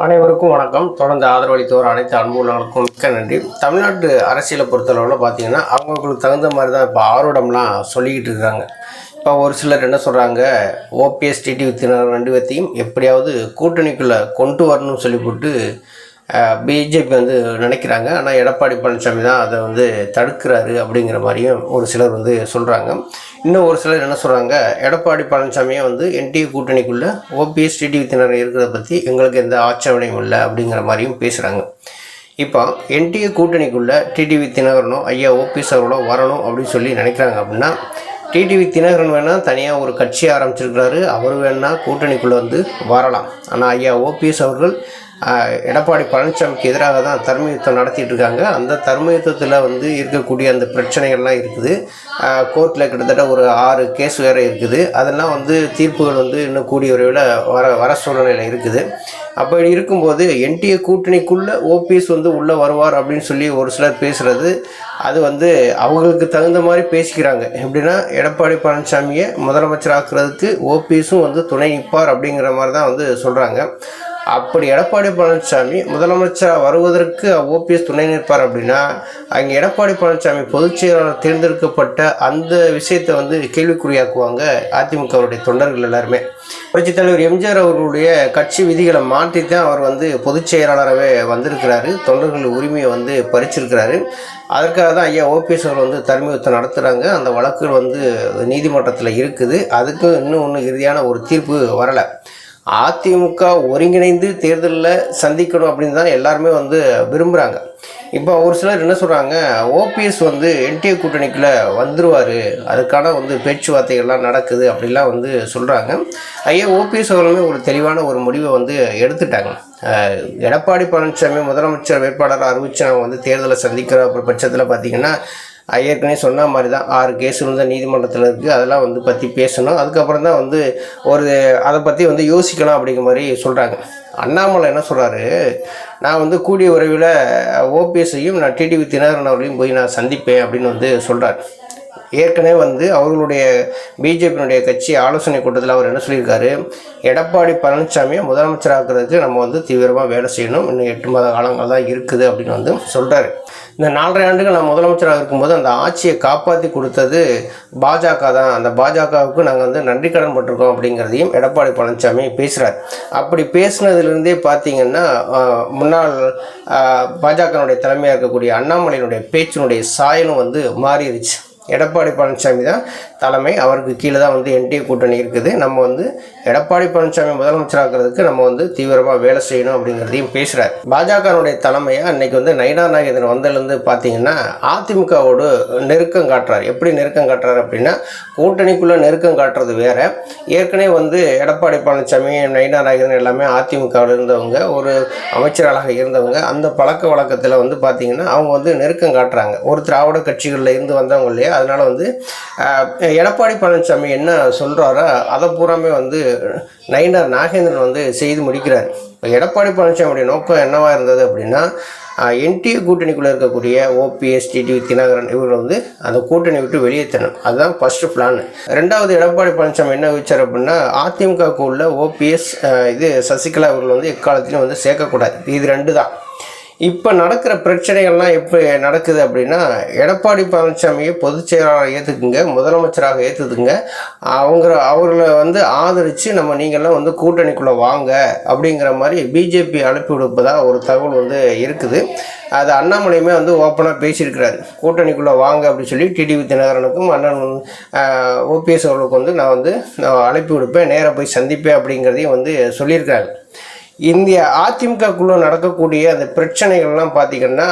அனைவருக்கும் வணக்கம். தொடர்ந்து ஆதரவளித்தோர் அனைத்து அன்புள்ளவர்களுக்கும் மிக்க நன்றி. தமிழ்நாட்டு அரசியலை பொறுத்தளவில் பார்த்தீங்கன்னா அவங்களுக்கு தகுந்த மாதிரி தான் இப்போ ஆர்வடம்லாம் சொல்லிக்கிட்டு இருக்காங்க. இப்போ ஒரு சிலர் என்ன சொல்கிறாங்க, ஓபிஎஸ் டிடிவி தினகரன் ரெண்டு பேர்த்தையும் எப்படியாவது கூட்டணிக்குள்ளே கொண்டு வரணும்னு சொல்லிவிட்டு பிஜேபி வந்து நினைக்கிறாங்க. ஆனால் எடப்பாடி பழனிசாமி தான் அதை வந்து தடுக்கிறாரு அப்படிங்கிற மாதிரியும் ஒரு சிலர் வந்து சொல்கிறாங்க. இன்னும் ஒரு சிலர் என்ன சொல்கிறாங்க, எடப்பாடி பழனிசாமியை வந்து என்டிஏ கூட்டணிக்குள்ளே ஓபிஎஸ் டிடிவி தினகரன் இருக்கிறத பற்றி எங்களுக்கு எந்த ஆட்சேபனையும் இல்லை அப்படிங்கிற மாதிரியும் பேசுகிறாங்க. இப்போ என்டிஏ கூட்டணிக்குள்ளே டிடிவி தினகரனோ ஐயா ஓபிஎஸ் அவர்களோ வரணும் அப்படின்னு சொல்லி நினைக்கிறாங்க. அப்படின்னா டிடிவி தினகரன் வேணால் தனியாக ஒரு கட்சி ஆரம்பிச்சிருக்கிறாரு, அவர் வேணால் கூட்டணிக்குள்ளே வந்து வரலாம். ஆனால் ஐயா ஓபிஎஸ் அவர்கள் எடப்பாடி பழனிசாமிக்கு எதிராக தான் தர்ம யுத்தம் நடத்திட்டு இருக்காங்க. அந்த தர்ம யுத்தத்தில் வந்து இருக்கக்கூடிய அந்த பிரச்சனைகள்லாம் இருக்குது. கோர்ட்டில் கிட்டத்தட்ட ஒரு 6 கேஸ் வேறு இருக்குது. அதெல்லாம் வந்து தீர்ப்புகள் வந்து இன்னும் கூடிய விரைவில் வர சூழ்நிலையில் இருக்குது. அப்படி இருக்கும்போது என்டிஏ கூட்டணிக்குள்ளே ஓபிஎஸ் வந்து உள்ளே வருவார் அப்படின்னு சொல்லி ஒரு சிலர் பேசுகிறது, அது வந்து அவங்களுக்கு தகுந்த மாதிரி பேசிக்கிறாங்க. எப்படின்னா எடப்பாடி பழனிசாமியை முதலமைச்சராக்குறதுக்கு ஓபிஎஸும் வந்து துணை நிற்பார் அப்படிங்கிற மாதிரி தான் வந்து சொல்கிறாங்க. அப்படி எடப்பாடி பழனிசாமி முதலமைச்சராக வருவதற்கு ஓபிஎஸ் துணை நிற்பார் அப்படின்னா அங்கே எடப்பாடி பழனிசாமி பொதுச் செயலாளர் தேர்ந்தெடுக்கப்பட்ட அந்த விஷயத்தை வந்து கேள்விக்குறியாக்குவாங்க அதிமுகவுடைய தொண்டர்கள் எல்லாருமே. புரட்சித் தலைவர் எம்ஜிஆர் அவர்களுடைய கட்சி விதிகளை மாற்றித்தான் அவர் வந்து பொதுச் செயலாளராகவே வந்திருக்கிறாரு. தொண்டர்கள் உரிமையை வந்து பறிச்சிருக்கிறாரு. அதற்காக தான் ஐயா ஓபிஎஸ் அவர்கள் வந்து தர்ம யுத்தம் நடத்துகிறாங்க. அந்த வழக்குகள் வந்து நீதிமன்றத்தில் இருக்குது. அதுக்கு இன்னும் இறுதியான ஒரு தீர்ப்பு வரலை. அதிமுக ஒருங்கிணைந்து தேர்தலில் சந்திக்கணும் அப்படின்னு தான் எல்லாருமே வந்து விரும்புகிறாங்க. இப்போ ஒரு சிலர் என்ன சொல்கிறாங்க, ஓபிஎஸ் வந்து என்டிஏ கூட்டணிக்குள்ளே வந்துடுவார், அதுக்கான வந்து பேச்சுவார்த்தைகள்லாம் நடக்குது அப்படிலாம் வந்து சொல்கிறாங்க. ஐயா ஓபிஎஸ் அவர்களுமே ஒரு தெளிவான ஒரு முடிவை வந்து எடுத்துட்டாங்க. எடப்பாடி பழனிசாமி முதலமைச்சர் வேட்பாளராக அறிவிச்சு அவங்க வந்து தேர்தலை சந்திக்கிற பட்சத்தில் பார்த்திங்கன்னா ஏற்கனவே சொன்ன மாதிரி தான் 6 கேஸ் வந்து நீதிமன்றத்தில் இருக்குது. அதெல்லாம் வந்து பற்றி பேசணும். அதுக்கப்புறம் தான் வந்து அதை பற்றி வந்து யோசிக்கலாம் அப்படிங்கிற மாதிரி சொல்கிறாங்க. அண்ணாமலை என்ன சொல்கிறாரு, நான் வந்து கூடிய விரைவில் ஓபிஎஸ்ஸையும் நான் டிடிவி தினகரன் அவர்களையும் போய் நான் சந்திப்பேன் அப்படின்னு வந்து சொல்கிறார். ஏற்கனவே வந்து அவர்களுடைய பிஜேபியினுடைய கட்சி ஆலோசனை கூட்டத்தில் அவர் என்ன சொல்லியிருக்காரு, எடப்பாடி பழனிசாமியை முதலமைச்சராக்குறதுக்கு நம்ம வந்து தீவிரமாக வேலை செய்யணும், இன்னும் 8 மாத காலங்கள் தான் இருக்குது அப்படின்னு வந்து சொல்கிறாரு. இந்த 4.5 ஆண்டுகள் நான் முதலமைச்சராக இருக்கும்போது அந்த ஆட்சியை காப்பாற்றி கொடுத்தது பாஜக தான், அந்த பாஜகவுக்கு நாங்கள் வந்து நன்றி கடன் பட்டிருக்கோம் அப்படிங்கிறதையும் எடப்பாடி பழனிசாமி பேசுகிறார். அப்படி பேசுனதுலேருந்தே பார்த்தீங்கன்னா முன்னாள் பாஜகனுடைய தலைமையாக இருக்கக்கூடிய அண்ணாமலையினுடைய பேச்சினுடைய சாயலும் வந்து மாறிடுச்சு. எடப்பாடி பழனிசாமி தான் தலைமை, அவருக்கு கீழே தான் வந்து என்டிஏ கூட்டணி இருக்குது. நம்ம வந்து எடப்பாடி பழனிசாமி முதலமைச்சராக்கிறதுக்கு நம்ம வந்து தீவிரமாக வேலை செய்யணும் அப்படிங்கிறதையும் பேசுகிறார். பாஜகனுடைய தலைமையாக அன்றைக்கி வந்து நயினார் நாகேந்திரன் வந்ததுலேருந்து பார்த்தீங்கன்னா அதிமுகவோடு நெருக்கம் காட்டுறார். எப்படி நெருக்கம் காட்டுறாரு அப்படின்னா கூட்டணிக்குள்ளே நெருக்கம் காட்டுறது வேறு. ஏற்கனவே வந்து எடப்பாடி பழனிசாமி நயினார் நாகேந்திரன் எல்லாமே அதிமுகவில் இருந்தவங்க, ஒரு அமைச்சர்களாக இருந்தவங்க. அந்த பழக்க வழக்கத்தில் வந்து பார்த்திங்கன்னா அவங்க வந்து நெருக்கம் காட்டுறாங்க. ஒரு திராவிட கட்சிகளில் இருந்து வந்தவங்க இல்லையா, அதனால் வந்து எடப்பாடி பழனிசாமி என்ன சொல்கிறாரோ அதை பூராமே வந்து நயினார் நாகேந்திரன் வந்து செய்து முடிக்கிறார். இப்போ எடப்பாடி பழனிசாமியுடைய நோக்கம் என்னவாக இருந்தது அப்படின்னா என்டிஏ கூட்டணிக்குள்ளே இருக்கக்கூடிய ஓபிஎஸ் டிடிவி தினகரன் இவர்கள் வந்து அந்த கூட்டணி விட்டு வெளியேற்றணும், அதுதான் ஃபஸ்ட்டு பிளான். ரெண்டாவது எடப்பாடி பழனிசாமி என்ன வச்சார் அப்படின்னா அதிமுகவுக்கு உள்ள ஓபிஎஸ் சசிகலா இவர்கள் வந்து எக்காலத்திலையும் வந்து சேர்க்கக்கூடாது. இது 2 தான். இப்போ நடக்கிற பிரச்சனைகள்லாம் எப்படி நடக்குது அப்படின்னா எடப்பாடி பழனிசாமியை பொதுச் செயலாளராக ஏற்றுக்குங்க, முதலமைச்சராக ஏற்றுக்குங்க, அவர்களை வந்து ஆதரித்து நீங்கள்லாம் வந்து கூட்டணிக்குள்ளே வாங்க அப்படிங்கிற மாதிரி பிஜேபி அனுப்பி விடுப்பதாக ஒரு தகவல் வந்து இருக்குது. அது அண்ணாமலையுமே வந்து ஓப்பனாக பேசியிருக்கிறாரு. கூட்டணிக்குள்ளே வாங்க அப்படின்னு சொல்லி டிடிவி தினகரனுக்கும் அண்ணன் ஓபிஎஸ் அவர்களுக்கு வந்து நான் வந்து அனுப்பி விடுப்பேன், நேராக போய் சந்திப்பேன் அப்படிங்கிறதையும் வந்து சொல்லியிருக்கிறாங்க. இந்திய அதிமுகக்குள்ளே நடக்கக்கூடிய அந்த பிரச்சனைகள்லாம் பார்த்திங்கன்னா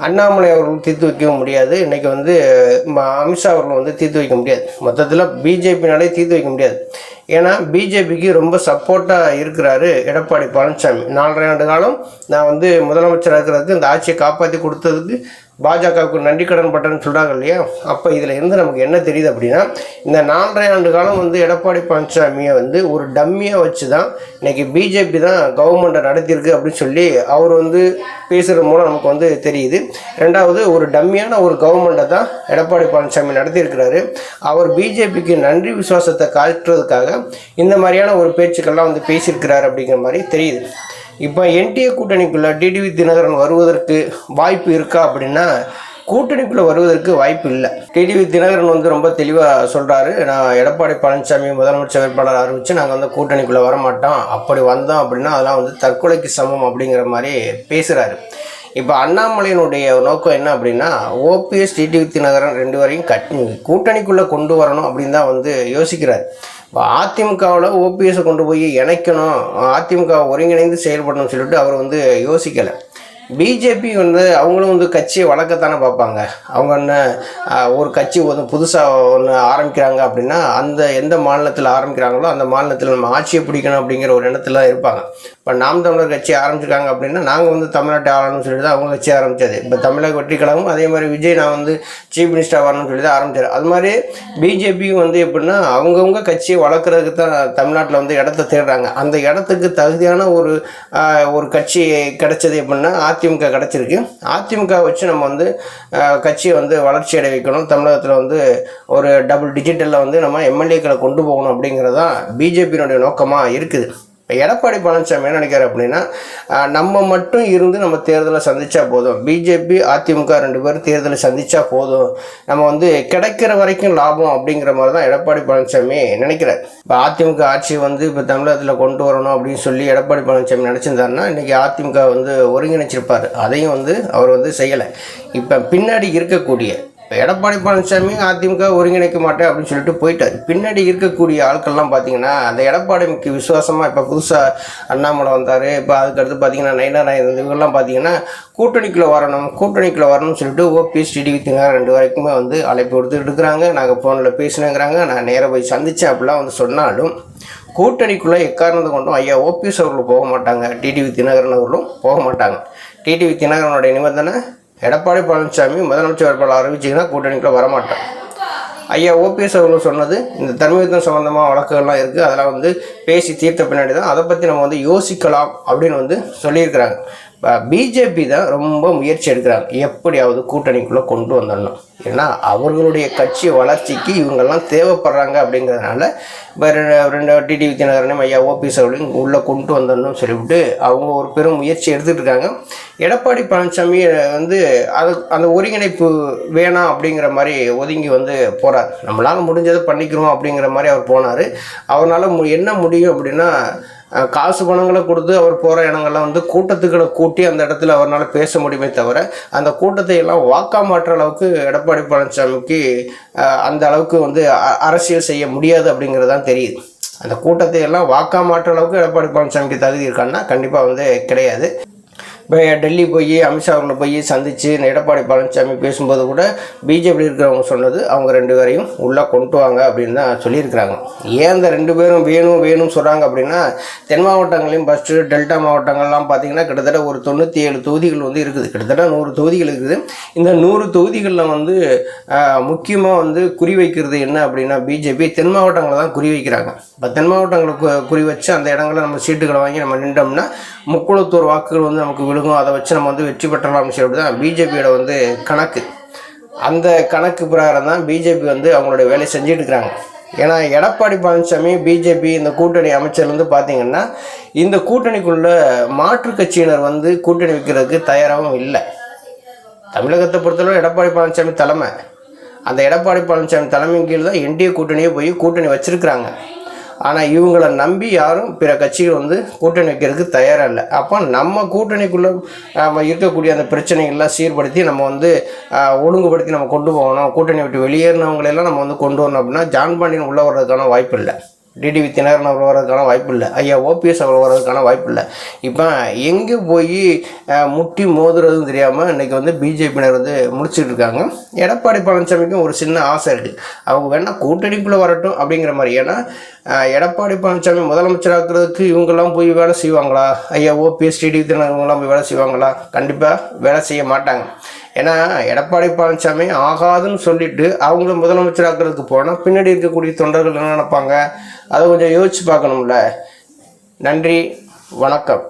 அண்ணாமலை அவர்கள் தீர்த்து வைக்கவும் முடியாது, இன்றைக்கி வந்து அமித்ஷா அவர்கள் வந்து தீர்த்து வைக்க முடியாது, மொத்தத்தில் பிஜேபினாலே தீர்த்து வைக்க முடியாது. ஏன்னா பிஜேபிக்கு ரொம்ப சப்போர்ட்டாக இருக்கிறாரு எடப்பாடி பழனிசாமி. 4.5 ஆண்டு காலம் நான் வந்து முதலமைச்சராக இருக்கிறதுக்கு இந்த ஆட்சியை காப்பாற்றி கொடுத்ததுக்கு பாஜகவுக்கு நன்றி கடன் பட்டன்னு சொல்கிறாங்க இல்லையா. அப்போ இதில் இருந்து நமக்கு என்ன தெரியுது அப்படின்னா இந்த 4.5 ஆண்டு காலம் வந்து எடப்பாடி பழனிசாமியை வந்து ஒரு டம்மியாக வச்சு தான் இன்றைக்கி பிஜேபி தான் கவர்மெண்ட்டை நடத்தியிருக்கு அப்படின்னு சொல்லி அவர் வந்து பேசுகிற மூலம் நமக்கு வந்து தெரியுது. ரெண்டாவது ஒரு டம்மியான ஒரு கவர்மெண்ட்டை தான் எடப்பாடி பழனிசாமி நடத்தியிருக்கிறாரு. அவர் பிஜேபிக்கு நன்றி விசுவாசத்தை காட்டுறதுக்காக இந்த மாதிரியான ஒரு பேச்சுக்கள்லாம் வந்து பேசியிருக்கிறார் அப்படிங்கிற மாதிரி தெரியுது. இப்போ என்டிஏ கூட்டணிக்குள்ளே டிடிவி தினகரன் வருவதற்கு வாய்ப்பு இருக்கா அப்படின்னா கூட்டணிக்குள்ளே வருவதற்கு வாய்ப்பு இல்லை. டிடிவி தினகரன் வந்து ரொம்ப தெளிவாக சொல்கிறாரு, நான் எடப்பாடி பழனிசாமி முதலமைச்சர் வேட்பாளர் அறிவித்து நாங்கள் வந்து கூட்டணிக்குள்ளே வரமாட்டோம், அப்படி வந்தோம் அப்படின்னா அதெல்லாம் வந்து தற்கொலைக்கு சமம் அப்படிங்கிற மாதிரி பேசுகிறாரு. இப்போ அண்ணாமலையினுடைய நோக்கம் என்ன அப்படின்னா ஓபிஎஸ் டிடிவி தினகரன் ரெண்டு வரையும் கூட்டணிக்குள்ளே கொண்டு வரணும் அப்படின்னு தான் வந்து யோசிக்கிறார். இப்போ அதிமுகவில் ஓபிஎஸை கொண்டு போய் இணைக்கணும், அதிமுக ஒருங்கிணைந்து செயல்படணும்னு சொல்லிட்டு அவர் வந்து யோசிக்கலை. பிஜேபி வந்து அவங்களும் வந்து கட்சியை வளர்க்கத்தானே பார்ப்பாங்க. அவங்க என்ன ஒரு கட்சி வந்து புதுசாக ஒன்று ஆரம்பிக்கிறாங்க அப்படின்னா அந்த எந்த மாநிலத்தில் ஆரம்பிக்கிறாங்களோ அந்த மாநிலத்தில் நம்ம ஆட்சியை பிடிக்கணும் அப்படிங்கிற ஒரு எண்ணத்தில் இருப்பாங்க. இப்போ நாம் தமிழர் கட்சி ஆரம்பிச்சிருக்காங்க அப்படின்னா நாங்கள் வந்து தமிழ்நாட்டை ஆளணும்னு சொல்லிட்டு தான் அவங்க கட்சி ஆரம்பித்தது. இப்போ தமிழக வெற்றி கழகம் அதே மாதிரி விஜய் நான் வந்து சீஃப் மினிஸ்டர் வரணும்னு சொல்லி தான் ஆரம்பித்தார். அது மாதிரி பிஜேபியும் வந்து எப்படின்னா அவங்கவுங்க கட்சியை வளர்க்குறதுக்கு தான் தமிழ்நாட்டில் வந்து இடத்த தேடுறாங்க. அந்த இடத்துக்கு தகுதியான ஒரு கட்சி கிடைச்சது எப்படின்னா அதிமுக கிடச்சிருக்கு. அதிமுக வச்சு நம்ம வந்து கட்சியை வந்து வளர்ச்சி அடைய வைக்கணும், தமிழகத்தில் வந்து ஒரு டபுள் டிஜிட்டலில் வந்து நம்ம எம்எல்ஏக்களை கொண்டு போகணும் அப்படிங்கிறது தான் பிஜேபியினுடைய நோக்கமாக இருக்குது. இப்போ எடப்பாடி பழனிசாமி என்ன நினைக்கிறார் அப்படின்னா நம்ம மட்டும் இருந்து நம்ம தேர்தலை சந்தித்தா போதும், பிஜேபி அதிமுக ரெண்டு பேரும் தேர்தலை சந்தித்தா போதும், நம்ம வந்து கிடைக்கிற வரைக்கும் லாபம் அப்படிங்கிற மாதிரி தான் எடப்பாடி பழனிசாமி நினைக்கிறார். இப்போ அதிமுக ஆட்சியை வந்து இப்போ தமிழகத்தில் கொண்டு வரணும் அப்படின்னு சொல்லி எடப்பாடி பழனிசாமி நினச்சிருந்தாருன்னா இன்றைக்கி அதிமுக வந்து ஒருங்கிணைச்சிருப்பார். அதையும் வந்து அவர் வந்து செய்யலை. இப்போ பின்னாடி இருக்கக்கூடிய இப்போ எடப்பாடி பழனிசாமி அதிமுக ஒருங்கிணைக்க மாட்டேன் அப்படின்னு சொல்லிட்டு போயிட்டார். பின்னாடி இருக்கக்கூடிய ஆட்கள்லாம் பார்த்தீங்கன்னா அந்த எடப்பாடிக்கு விசுவாசமாக இப்போ புதுசாக அண்ணாமலை வந்தார். இப்போ அதுக்கடுத்து பார்த்தீங்கன்னா நயினாராயணன் இவங்கெல்லாம் பார்த்தீங்கன்னா கூட்டணிக்குள்ளே வரணும்னு சொல்லிட்டு ஓபிஎஸ் டிடிவி தினகரன் ரெண்டு வரைக்குமே வந்து அழைப்பு கொடுத்துட்டு இருக்கிறாங்க. நாங்கள் ஃபோனில் பேசினேங்கிறாங்க, நான் நேராக போய் சந்தித்தேன் அப்படிலாம் வந்து சொன்னாலும் கூட்டணிக்குள்ளே எக்காரணத்தை கொண்டும் ஐயா ஓபிஎஸ் அவர்களும் போக மாட்டாங்க, டிடிவி தினகரன் அவர்களும் போக மாட்டாங்க. டிடிவி தினகரனுடைய நிபந்தனை எடப்பாடி பழனிசாமி முதலமைச்சர் வேட்பாளர் அறிவிச்சிங்கன்னா கூட்டணிக்குள்ளே வரமாட்டேன். ஐயா ஓபிஎஸ் அவர்கள் சொன்னது இந்த தர்மயுத்தம் சம்மந்தமாக வழக்குகள்லாம் இருக்குது, அதெல்லாம் வந்து பேசி தீர்த்த பின்னாடி தான் அதை பற்றி நம்ம வந்து யோசிக்கலாம் அப்படின்னு வந்து சொல்லியிருக்கிறாங்க. இப்போ பிஜேபி தான் ரொம்ப முயற்சி எடுக்கிறாங்க, எப்படியாவது கூட்டணிக்குள்ளே கொண்டு வந்துடணும். ஏன்னா அவர்களுடைய கட்சி வளர்ச்சிக்கு இவங்கெல்லாம் தேவைப்படுறாங்க அப்படிங்கிறதுனால இப்போ ரெண்டு டிடிவி தினகரனையும் ஐயா ஓபிஎஸ் அவர்களையும் உள்ளே கொண்டு வந்துடணும்னு சொல்லிவிட்டு அவங்க ஒரு பெரும் முயற்சி எடுத்துகிட்டு இருக்காங்க. எடப்பாடி பழனிசாமி வந்து அந்த ஒருங்கிணைப்பு வேணாம் அப்படிங்கிற மாதிரி ஒதுங்கி வந்து போகிறார். நம்மளால் முடிஞ்சதை பண்ணிக்கிறோம் அப்படிங்கிற மாதிரி அவர் போனார். அவரால் என்ன முடியும் அப்படின்னா காசு பணங்களை கொடுத்து அவர் போகிற இடங்கள்லாம் வந்து கூட்டத்துக்களை கூட்டி அந்த இடத்துல அவரால் பேச முடியுமே தவிர அந்த கூட்டத்தை எல்லாம் வாக்கா மாற்ற அளவுக்கு எடப்பாடி பழனிசாமிக்கு அந்த அளவுக்கு வந்து அரசியல் செய்ய முடியாது அப்படிங்கிறது தான் தெரியுது. அந்த கூட்டத்தை எல்லாம் வாக்கா மாற்ற அளவுக்கு எடப்பாடி பழனிசாமிக்கு தகுதி இருக்கான்னா கண்டிப்பாக வந்து கிடையாது. இப்போ டெல்லி போய் அமித்ஷா அவர்களை போய் சந்தித்து எடப்பாடி பழனிசாமி பேசும்போது கூட பிஜேபி இருக்கிறவங்க சொன்னது அவங்க ரெண்டு பேரையும் உள்ளே கொண்டு வாங்க அப்படின்னு தான் சொல்லியிருக்கிறாங்க. ஏன் அந்த ரெண்டு பேரும் வேணும்னு சொல்கிறாங்க அப்படின்னா தென் மாவட்டங்களையும் ஃபஸ்ட்டு டெல்டா மாவட்டங்கள்லாம் பார்த்திங்கன்னா கிட்டத்தட்ட ஒரு 97 தொகுதிகள் வந்து இருக்குது, கிட்டத்தட்ட 100 தொகுதிகள் இருக்குது. இந்த 100 தொகுதிகளில் வந்து முக்கியமாக வந்து குறி வைக்கிறது என்ன அப்படின்னா பிஜேபி தென் மாவட்டங்களை தான் குறி வைக்கிறாங்க. இப்போ தென் மாவட்டங்களுக்கு குறி வச்சு அந்த இடங்களில் நம்ம சீட்டுகளை வாங்கி நம்ம நின்றோம்னா 30 வாக்குகள் வந்து நமக்கு விழுகும், அதை வச்சு நம்ம வந்து வெற்றி பெற்றலாம்னு சொல்லிட்டு தான் பிஜேபியோட வந்து கணக்கு. அந்த கணக்கு பிரகாரம் தான் பிஜேபி வந்து அவங்களுடைய வேலையை செஞ்சுட்டு இருக்கிறாங்க. ஏன்னா எடப்பாடி பழனிசாமி பிஜேபி இந்த கூட்டணி அமைச்சர்லேருந்து பார்த்திங்கன்னா இந்த கூட்டணிக்குள்ள மாற்று கட்சியினர் வந்து கூட்டணி வைக்கிறதுக்கு தயாராகவும் இல்லை. தமிழகத்தை பொறுத்தளவு எடப்பாடி பழனிசாமி தலைமை, அந்த எடப்பாடி பழனிசாமி தலைமையின் கீழ் தான் என்டிஏ கூட்டணியே போய் கூட்டணி வச்சுருக்கிறாங்க. ஆனால் இவங்களை நம்பி யாரும் பிற கட்சிகள் வந்து கூட்டணி வைக்கிறதுக்கு தயாராக இல்லை. அப்போ நம்ம கூட்டணிக்குள்ளே இருக்கக்கூடிய அந்த பிரச்சனைகள்லாம் சீர்படுத்தி நம்ம வந்து ஒழுங்குபடுத்தி நம்ம கொண்டு போகணும், கூட்டணி விட்டு வெளியேறினவங்களெல்லாம் நம்ம வந்து கொண்டு வரணும் அப்படின்னா ஜான் பாண்டியன் உள்ளே வர்றதுக்கான வாய்ப்பு இல்லை, டிடிவி தினகரன் அவர் வர்றதுக்கான வாய்ப்பு இல்லை, ஐயா ஓபிஎஸ் அவர் வர்றதுக்கான வாய்ப்பு இல்லை. இப்போ எங்கே போய் முட்டி மோதுறதுன்னு தெரியாமல் இன்றைக்கி வந்து பிஜேபியினர் வந்து முடிச்சுட்டு இருக்காங்க. எடப்பாடி பழனிசாமிக்கும் ஒரு சின்ன ஆசை இருக்குது, அவங்க வேணால் கூட்டணிக்குள்ளே வரட்டும் அப்படிங்கிற மாதிரி. ஏன்னா எடப்பாடி பழனிசாமி முதலமைச்சராக்கிறதுக்கு இவங்கெல்லாம் போய் வேலை செய்வாங்களா, ஐயா ஓபிஎஸ் டிடிவி தினகரன் இவங்கெல்லாம் போய் வேலை செய்வாங்களா? கண்டிப்பாக வேலை செய்ய மாட்டாங்க. ஏன்னா எடப்பாடி பழனிசாமி ஆகாதுன்னு சொல்லிட்டு அவங்கள முதலமைச்சராக்கிறதுக்கு போனால் பின்னாடி இருக்கக்கூடிய தொண்டர்கள் என்ன நினைப்பாங்க, அதை கொஞ்சம் யோசித்து பார்க்கணும்ல. நன்றி, வணக்கம்.